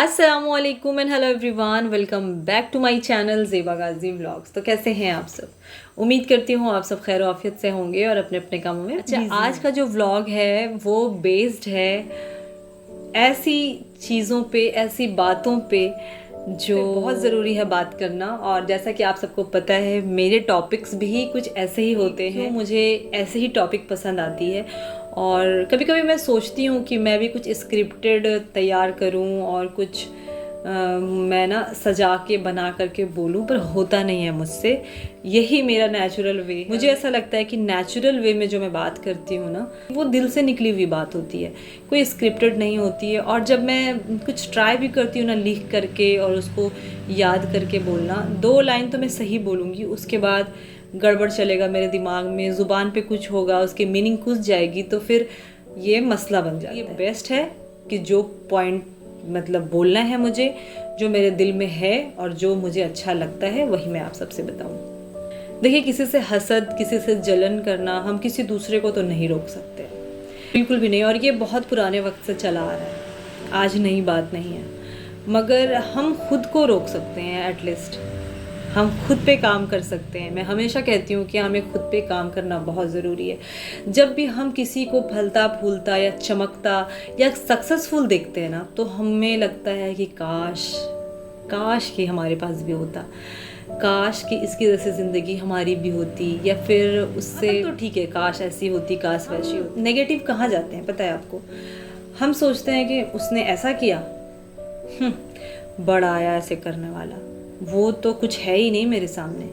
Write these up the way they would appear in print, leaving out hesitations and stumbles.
अस्सलामुअलैकुम and hello everyone, welcome back to my channel Zeba Ghazi vlogs. तो कैसे हैं आप सब? उम्मीद करती हूँ आप सब खैर आफियत से होंगे और अपने अपने कामों में। अच्छा, आज का जो व्लॉग है वो बेस्ड है ऐसी चीज़ों पे, ऐसी बातों पे जो बहुत ज़रूरी है बात करना। और जैसा कि आप सबको पता है मेरे टॉपिक्स भी कुछ ऐसे ही होते हैं, मुझे ऐसे ही टॉपिक पसंद आती है। और कभी कभी मैं सोचती हूँ कि मैं भी कुछ स्क्रिप्टेड तैयार करूँ और कुछ मैं ना सजा के बना करके बोलूँ, पर होता नहीं है मुझसे। यही मेरा नेचुरल वे, मुझे ऐसा लगता है कि नेचुरल वे में जो मैं बात करती हूँ ना, वो दिल से निकली हुई बात होती है, कोई स्क्रिप्टेड नहीं होती है। और जब मैं कुछ ट्राई भी करती हूँ ना लिख करके और उसको याद करके बोलना, 2 लाइन तो मैं सही बोलूँगी, उसके बाद गड़बड़ चलेगा मेरे दिमाग में, ज़ुबान पे कुछ होगा, उसकी मीनिंग घुस जाएगी, तो फिर ये मसला बन जाता है। ये बेस्ट है कि जो पॉइंट मतलब बोलना है मुझे, जो मेरे दिल में है और जो मुझे अच्छा लगता है, वही मैं आप सबसे बताऊं। देखिए, किसी से हसद, किसी से जलन करना हम किसी दूसरे को तो नहीं रोक सकते, बिल्कुल भी नहीं। और ये बहुत पुराने वक्त से चला आ रहा है, आज नई बात नहीं है। मगर हम खुद को रोक सकते हैं, एटलीस्ट हम खुद पे काम कर सकते हैं। मैं हमेशा कहती हूँ कि हमें खुद पे काम करना बहुत ज़रूरी है। जब भी हम किसी को फलता फूलता या चमकता या सक्सेसफुल देखते हैं ना, तो हमें लगता है कि काश काश कि हमारे पास भी होता, काश कि इसकी जैसे ज़िंदगी हमारी भी होती, या फिर उससे तो ठीक है, काश ऐसी होती, काश वैसी होती। नेगेटिव कहाँ जाते हैं पता है आपको? हम सोचते हैं कि उसने ऐसा किया, बड़ा आया ऐसे करने वाला, वो तो कुछ है ही नहीं मेरे सामने,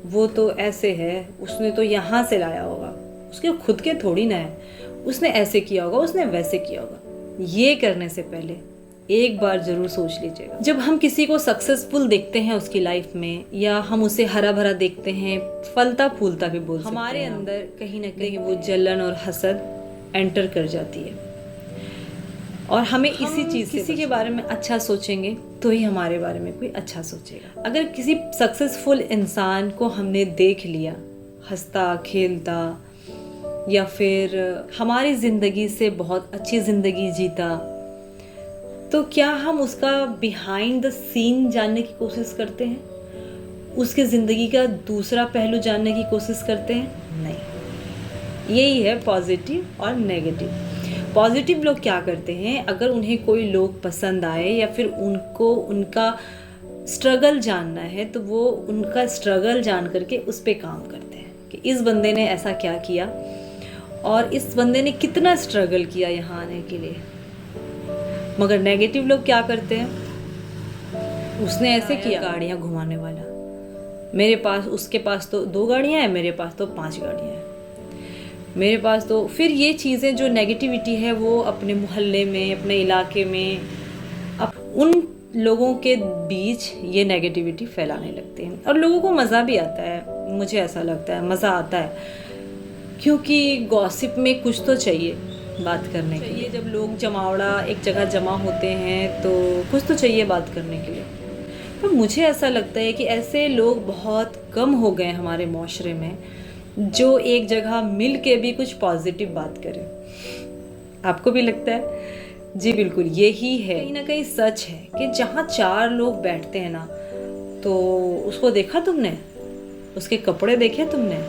वो तो ऐसे है, उसने तो यहाँ से लाया होगा, उसके खुद के थोड़ी ना है, उसने ऐसे किया होगा, उसने वैसे किया होगा। ये करने से पहले एक बार ज़रूर सोच लीजिएगा। जब हम किसी को सक्सेसफुल देखते हैं उसकी लाइफ में, या हम उसे हरा भरा देखते हैं, फलता फूलता भी बोल सकते हैं, हमारे अंदर कहीं ना कहीं वो जलन और हसद एंटर कर जाती है। और हमें इसी चीज़ से किसी के बारे में अच्छा सोचेंगे तो ही हमारे बारे में कोई अच्छा सोचेगा। अगर किसी सक्सेसफुल इंसान को हमने देख लिया हंसता खेलता, या फिर हमारी ज़िंदगी से बहुत अच्छी ज़िंदगी जीता, तो क्या हम उसका बिहाइंड द सीन जानने की कोशिश करते हैं? उसकी ज़िंदगी का दूसरा पहलू जानने की कोशिश करते हैं? नहीं। यही है पॉजिटिव और नेगेटिव। पॉजिटिव लोग क्या करते हैं, अगर उन्हें कोई लोग पसंद आए या फिर उनको उनका स्ट्रगल जानना है, तो वो उनका स्ट्रगल जान करके उस पर काम करते हैं कि इस बंदे ने ऐसा क्या किया और इस बंदे ने कितना स्ट्रगल किया यहाँ आने के लिए। मगर नेगेटिव लोग क्या करते हैं, उसने ऐसे किया, गाड़ियाँ घुमाने वाला, मेरे पास, उसके पास तो 2 गाड़ियाँ हैं, मेरे पास तो 5 गाड़ियाँ हैं, मेरे पास तो। फिर ये चीज़ें जो नेगेटिविटी है वो अपने मोहल्ले में, अपने इलाके में, उन लोगों के बीच ये नेगेटिविटी फैलाने लगते हैं। और लोगों को मज़ा भी आता है, मुझे ऐसा लगता है मज़ा आता है, क्योंकि गॉसिप में कुछ तो चाहिए बात करने के लिए। जब लोग जमावड़ा एक जगह जमा होते हैं तो कुछ तो चाहिए बात करने के लिए। पर मुझे ऐसा लगता है कि ऐसे लोग बहुत कम हो गए हमारे माशरे में, जो एक जगह मिल के भी कुछ पॉजिटिव बात करें। आपको भी लगता है? जी बिल्कुल, यही है। कहीं ना कहीं सच है कि जहाँ 4 लोग बैठते हैं ना, तो उसको देखा तुमने, उसके कपड़े देखे तुमने,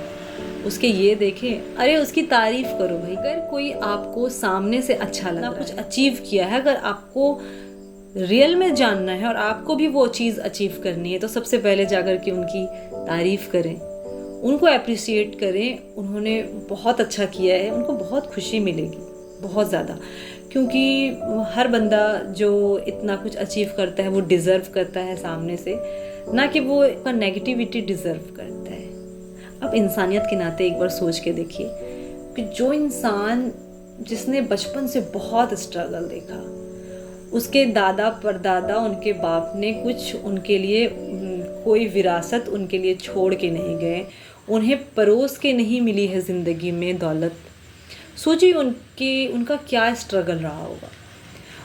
उसके ये देखे, अरे उसकी तारीफ करो भाई। अगर कोई आपको सामने से अच्छा लगा, कुछ अचीव किया है, अगर आपको रियल में जानना है और आपको भी वो चीज़ अचीव करनी है, तो सबसे पहले जाकर के उनकी तारीफ करें, उनको अप्रिशिएट करें। उन्होंने बहुत अच्छा किया है, उनको बहुत खुशी मिलेगी, बहुत ज़्यादा। क्योंकि हर बंदा जो इतना कुछ अचीव करता है वो डिज़र्व करता है सामने से, ना कि वो नेगेटिविटी डिज़र्व करता है। अब इंसानियत के नाते एक बार सोच के देखिए कि जो इंसान जिसने बचपन से बहुत स्ट्रगल देखा, उसके दादा परदादा, उनके बाप ने कुछ उनके लिए कोई विरासत उनके लिए छोड़ के नहीं गए, उन्हें परोस के नहीं मिली है ज़िंदगी में दौलत। सोचिए उनका क्या स्ट्रगल रहा होगा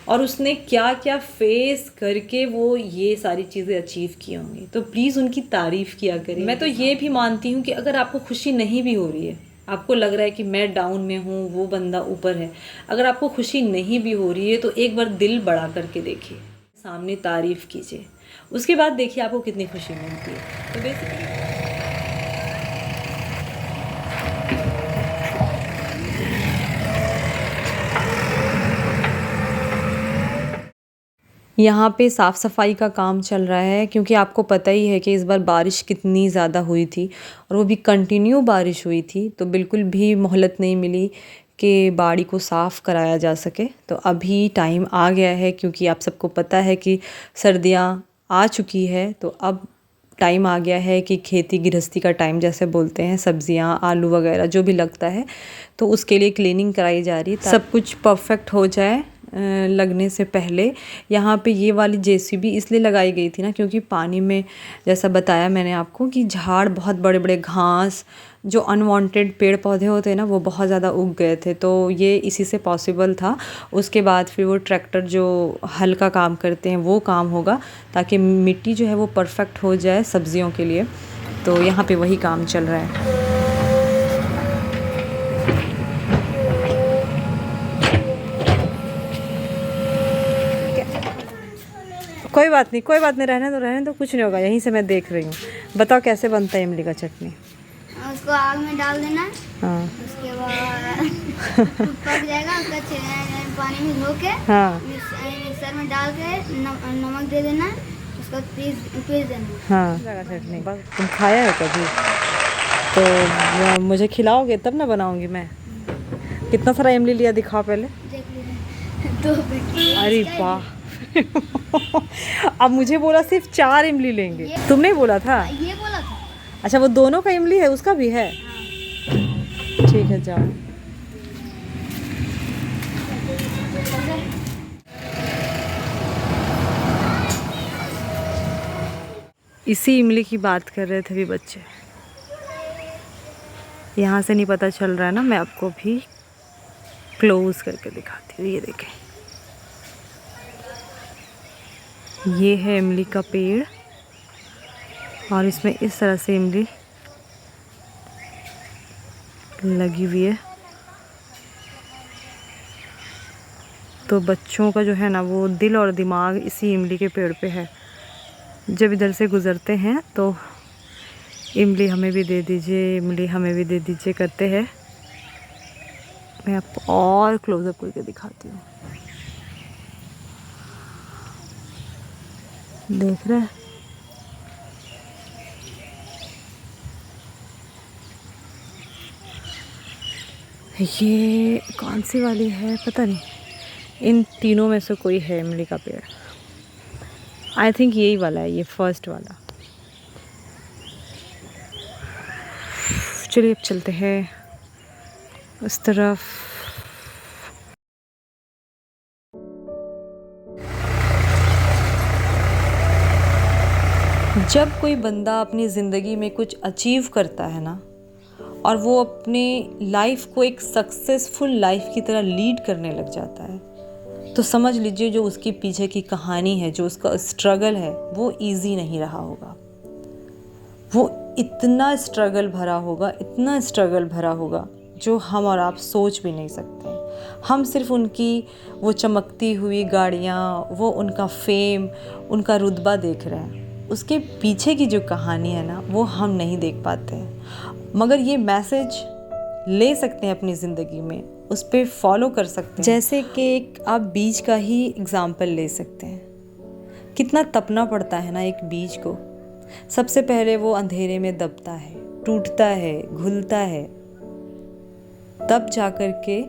और उसने क्या क्या फेस करके वो ये सारी चीज़ें अचीव की होंगी। तो प्लीज़ उनकी तारीफ़ किया करें। मैं तो ये भी मानती हूँ कि अगर आपको खुशी नहीं भी हो रही है, आपको लग रहा है कि मैं डाउन में हूँ, वो बंदा ऊपर है, अगर आपको खुशी नहीं भी हो रही है, तो एक बार दिल बड़ा करके देखिए। सामने तारीफ़ कीजिए, उसके बाद देखिए आपको कितनी खुशी मिलती है। तो बेसिकली यहाँ पे साफ़ सफाई का काम चल रहा है, क्योंकि आपको पता ही है कि इस बार बारिश कितनी ज़्यादा हुई थी और वो भी कंटिन्यू बारिश हुई थी, तो बिल्कुल भी मोहलत नहीं मिली कि बाड़ी को साफ़ कराया जा सके। तो अभी टाइम आ गया है, क्योंकि आप सबको पता है कि सर्दियाँ आ चुकी है, तो अब टाइम आ गया है कि खेती गृहस्थी का टाइम जैसे बोलते हैं, सब्जियां आलू वगैरह जो भी लगता है, तो उसके लिए क्लीनिंग कराई जा रही है, सब कुछ परफेक्ट हो जाए लगने से पहले। यहाँ पे ये वाली जेसीबी इसलिए लगाई गई थी ना, क्योंकि पानी में जैसा बताया मैंने आपको कि झाड़, बहुत बड़े बड़े घास, जो अनवांटेड पेड़ पौधे होते हैं ना, वो बहुत ज़्यादा उग गए थे, तो ये इसी से पॉसिबल था। उसके बाद फिर वो ट्रैक्टर जो हल का काम करते हैं वो काम होगा, ताकि मिट्टी जो है वो परफेक्ट हो जाए सब्जियों के लिए। तो यहाँ पे वही काम चल रहा है। कोई बात नहीं, कोई बात नहीं, रहने दो, कुछ नहीं होगा, यहीं से मैं देख रही हूँ। बताओ कैसे बनता है इमली का चटनी? उसको आग में डाल देना। हाँ। उसके बाद पक जाएगा, उसका पानी में धो के हाँ। मिक्सर में डाल के नमक दे देना, उसको पीस देना। हाँ, चटनी तुम खाया है कभी? तो मुझे खिलाओगे तब ना बनाऊंगी मैं। कितना सारा इमली लिया, दिखाओ पहले। अरे वाह अब मुझे बोला सिर्फ 4 इमली लेंगे, तुमने बोला था? ये बोला था। अच्छा, वो दोनों का इमली है, उसका भी है? ठीक है, जाओ। इसी इमली की बात कर रहे थे अभी बच्चे। यहाँ से नहीं पता चल रहा है ना, मैं आपको भी क्लोज करके दिखाती हूँ। ये देखें, ये है इमली का पेड़ और इसमें इस तरह से इमली लगी हुई है। तो बच्चों का जो है ना, वो दिल और दिमाग इसी इमली के पेड़ पे है। जब इधर से गुज़रते हैं तो इमली हमें भी दे दीजिए, इमली हमें भी दे दीजिए करते हैं। मैं आपको और क्लोजअप करके दिखाती हूँ। देख रहे हैं? ये कौन सी वाली है पता नहीं, इन तीनों में से कोई है इमली का पेड़। आई थिंक यही वाला है, ये फर्स्ट वाला। चलिए अब चलते हैं उस तरफ। जब कोई बंदा अपनी ज़िंदगी में कुछ अचीव करता है ना, और वो अपने लाइफ को एक सक्सेसफुल लाइफ की तरह लीड करने लग जाता है, तो समझ लीजिए जो उसके पीछे की कहानी है, जो उसका स्ट्रगल है, वो इजी नहीं रहा होगा। वो इतना स्ट्रगल भरा होगा, इतना स्ट्रगल भरा होगा जो हम और आप सोच भी नहीं सकते। हम सिर्फ उनकी वो चमकती हुई गाड़ियाँ, वो उनका फेम, उनका रुतबा देख रहे हैं। उसके पीछे की जो कहानी है ना, वो हम नहीं देख पाते हैं। मगर ये मैसेज ले सकते हैं अपनी ज़िंदगी में, उस पर फॉलो कर सकते हैं। जैसे कि एक आप बीज का ही एग्ज़ाम्पल ले सकते हैं। कितना तपना पड़ता है ना एक बीज को। सबसे पहले वो अंधेरे में दबता है, टूटता है, घुलता है, तब जाकर के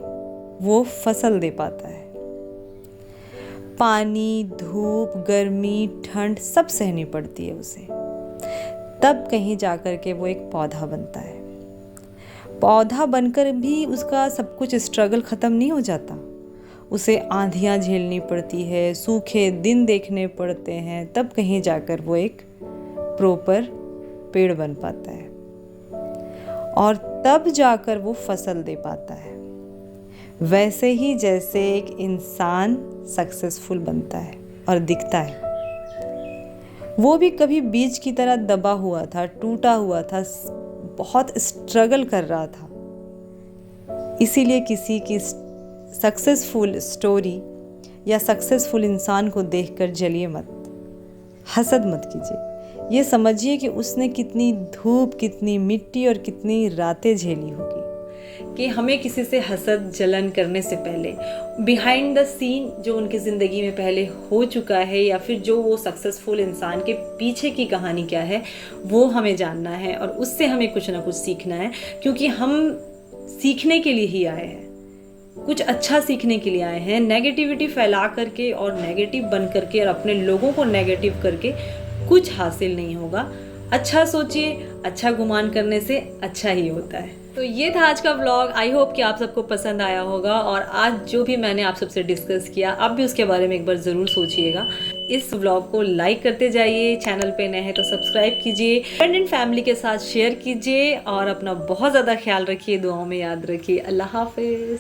वो फसल दे पाता है। पानी, धूप, गर्मी, ठंड सब सहनी पड़ती है उसे, तब कहीं जाकर के वो एक पौधा बनता है। पौधा बनकर भी उसका सब कुछ स्ट्रगल ख़त्म नहीं हो जाता। उसे आंधियाँ झेलनी पड़ती है, सूखे दिन देखने पड़ते हैं, तब कहीं जाकर वो एक प्रॉपर पेड़ बन पाता है और तब जाकर वो फसल दे पाता है। वैसे ही जैसे एक इंसान सक्सेसफुल बनता है और दिखता है, वो भी कभी बीज की तरह दबा हुआ था, टूटा हुआ था, बहुत स्ट्रगल कर रहा था। इसीलिए किसी की सक्सेसफुल स्टोरी या सक्सेसफुल इंसान को देखकर जलिए मत, हसद मत कीजिए। ये समझिए कि उसने कितनी धूप, कितनी मिट्टी और कितनी रातें झेली होगी कि हमें किसी से हसद जलन करने से पहले बिहाइंड द सीन जो उनकी ज़िंदगी में पहले हो चुका है या फिर जो वो सक्सेसफुल इंसान के पीछे की कहानी क्या है वो हमें जानना है और उससे हमें कुछ ना कुछ सीखना है, क्योंकि हम सीखने के लिए ही आए हैं, कुछ अच्छा सीखने के लिए आए हैं। नेगेटिविटी फैला करके और नेगेटिव बन करके और अपने लोगों को नेगेटिव करके कुछ हासिल नहीं होगा। अच्छा सोचिए, अच्छा गुमान करने से अच्छा ही होता है। तो ये था आज का व्लॉग। आई होप कि आप सबको पसंद आया होगा और आज जो भी मैंने आप सबसे डिस्कस किया आप भी उसके बारे में एक बार ज़रूर सोचिएगा। इस व्लॉग को लाइक करते जाइए, चैनल पे नए हैं तो सब्सक्राइब कीजिए, फ्रेंड एंड फैमिली के साथ शेयर कीजिए और अपना बहुत ज़्यादा ख्याल रखिए, दुआओं में याद रखिए। अल्लाह हाफिज़।